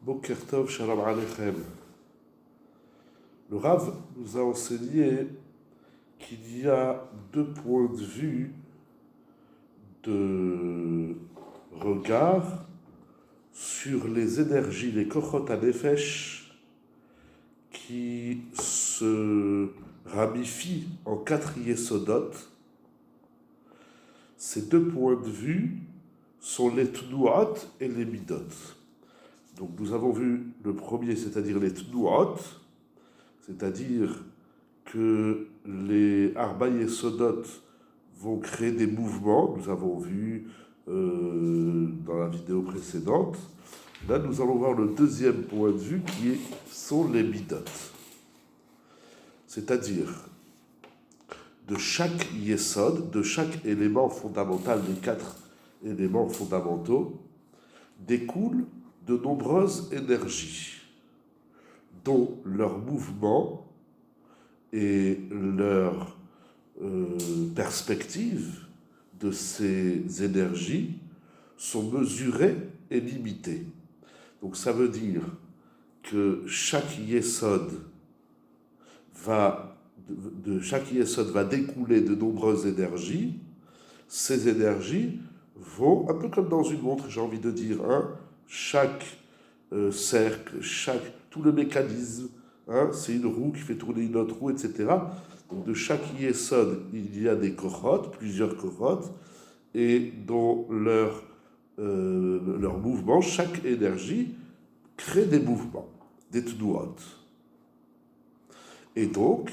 Boker Tov, Shalom Aleichem. Le Rav nous a enseigné qu'il y a deux points de vue de regard sur les énergies, les kochot hanefesh, qui se ramifient en 4 yesodot. Ces deux points de vue sont les tnuot et les midot. Donc nous avons vu le premier, c'est-à-dire les tnuot, c'est-à-dire que les Arba Yesodot vont créer des mouvements. Nous avons vu dans la vidéo précédente. Là, nous allons voir le deuxième point de vue sont les midot. C'est-à-dire, de chaque Yesod, de chaque élément fondamental, des 4 éléments fondamentaux, découlent de nombreuses énergies, dont leur mouvement et leur perspective de ces énergies sont mesurées et limitées. Donc ça veut dire que chaque yesod va découler de nombreuses énergies. Ces énergies vont, un peu comme dans une montre, j'ai envie de dire, chaque cercle, tout le mécanisme, c'est une roue qui fait tourner une autre roue, etc. Donc de chaque yesod, il y a des kochot, plusieurs kochot, et dans leur mouvement, chaque énergie crée des mouvements, des tnuot. Et donc,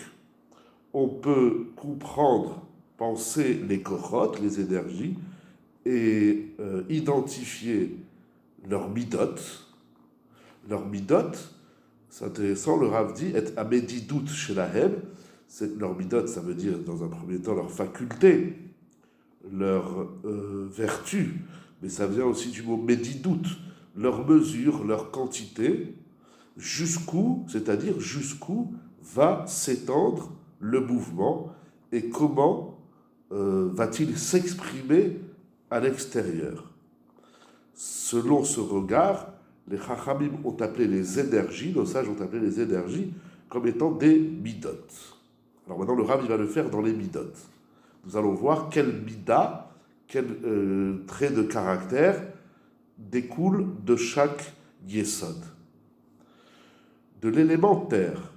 on peut comprendre, penser les kochot, les énergies, et identifier leurs midot. Leurs midot, c'est intéressant, le Rav dit, et amedidout shelahem, leur midot, ça veut dire, dans un premier temps, leur faculté, leur vertu, mais ça vient aussi du mot medidout, leur mesure, leur quantité, c'est-à-dire jusqu'où va s'étendre le mouvement et comment va-t-il s'exprimer à l'extérieur. Selon ce regard, les Chachamim ont appelé les énergies, nos sages ont appelé les énergies comme étant des midot. Alors maintenant, le Rav il va le faire dans les midot. Nous allons voir quel mida, quel trait de caractère découle de chaque yesod. De l'élémentaire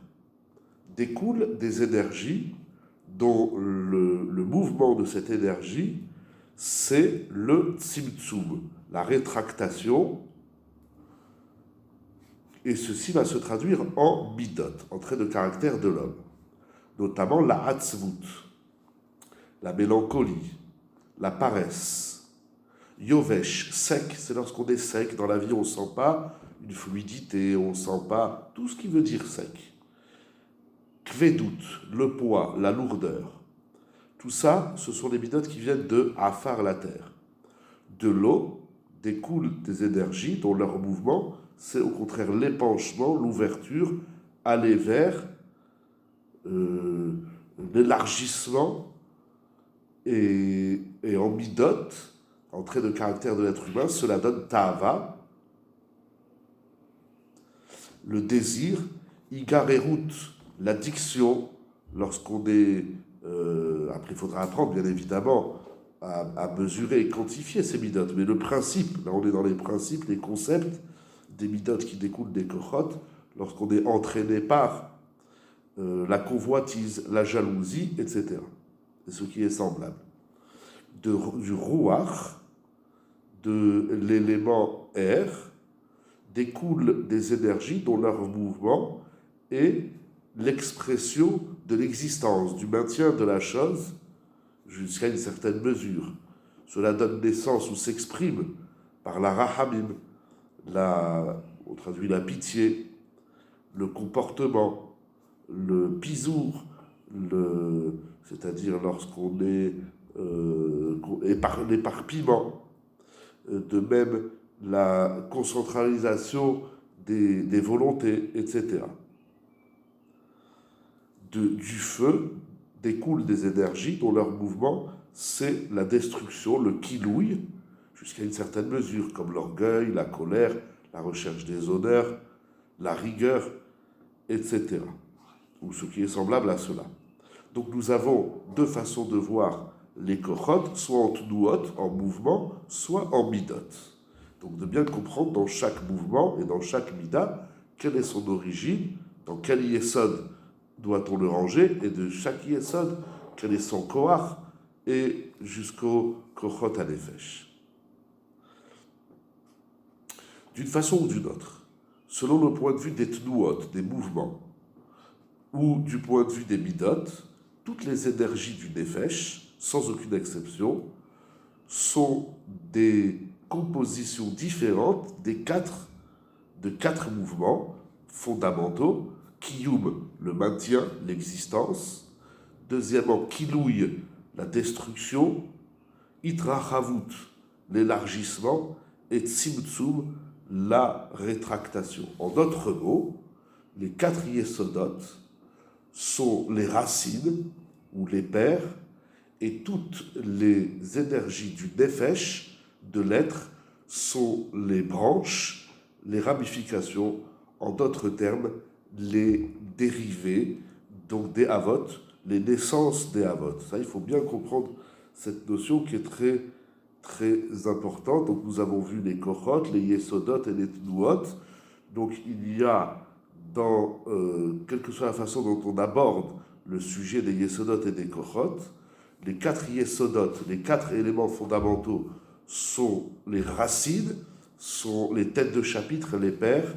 découlent des énergies dont le mouvement de cette énergie, c'est le tzimtzum, la rétractation, et ceci va se traduire en midot, en trait de caractère de l'homme, notamment la hatzvut, la mélancolie, la paresse, yovesh, sec, c'est lorsqu'on est sec, dans la vie on ne sent pas une fluidité, on ne sent pas tout ce qui veut dire sec. Kvedut, le poids, la lourdeur, tout ça, ce sont les midot qui viennent de Afar, la terre. De l'eau découlent des énergies dont leur mouvement, c'est au contraire l'épanchement, l'ouverture, aller vers l'élargissement et en midot, en trait de caractère de l'être humain, cela donne ta'ava, le désir, igarerut, l'addiction, lorsqu'on est... après, il faudra apprendre, bien évidemment, à mesurer et quantifier ces midot. Mais le principe, là on est dans les principes, les concepts des midot qui découlent des kochot, lorsqu'on est entraîné par la convoitise, la jalousie, etc. C'est ce qui est semblable. Du rouach, de l'élément air, découlent des énergies dont leur mouvement est l'expression de l'existence, du maintien de la chose jusqu'à une certaine mesure. Cela donne naissance ou s'exprime par la rahamim, on traduit la pitié, le comportement, le pizour, c'est-à-dire lorsqu'on est l'éparpillement, de même la concentralisation des volontés, etc. Du feu découlent des énergies dont leur mouvement, c'est la destruction, le kilouï, jusqu'à une certaine mesure, comme l'orgueil, la colère, la recherche des honneurs, la rigueur, etc. Ou ce qui est semblable à cela. Donc nous avons deux façons de voir les kochot, soit en tnuot, en mouvement, soit en midot. Donc de bien comprendre dans chaque mouvement et dans chaque mida, quelle est son origine, dans quel yesod doit-on le ranger, et de chaque yesod, quel est son koach, et jusqu'au kochot hanefesh. D'une façon ou d'une autre, selon le point de vue des tnuot, des mouvements, ou du point de vue des midot, toutes les énergies du nefesh, sans aucune exception, sont des compositions différentes de quatre mouvements fondamentaux. Kiyum, le maintien, l'existence. Deuxièmement, Kilouy, la destruction. Itrachavut, l'élargissement. Et Tzimtzum, la rétractation. En d'autres mots, les quatre yesodot sont les racines ou les pères, et toutes les énergies du nefesh, de l'être, sont les branches, les ramifications, en d'autres termes, les dérivés, donc des avot, les naissances des avot. Ça, il faut bien comprendre cette notion qui est très, très importante. Donc nous avons vu les kochot, les yesodot et les tnuot. Donc il y a, dans quelle que soit la façon dont on aborde le sujet des yesodot et des kochot, les quatre yesodot, les quatre éléments fondamentaux sont les racines, sont les têtes de chapitre, les pères,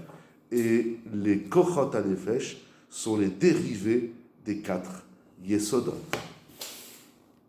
et les kochot hanefesh sont les dérivés des quatre yesodot.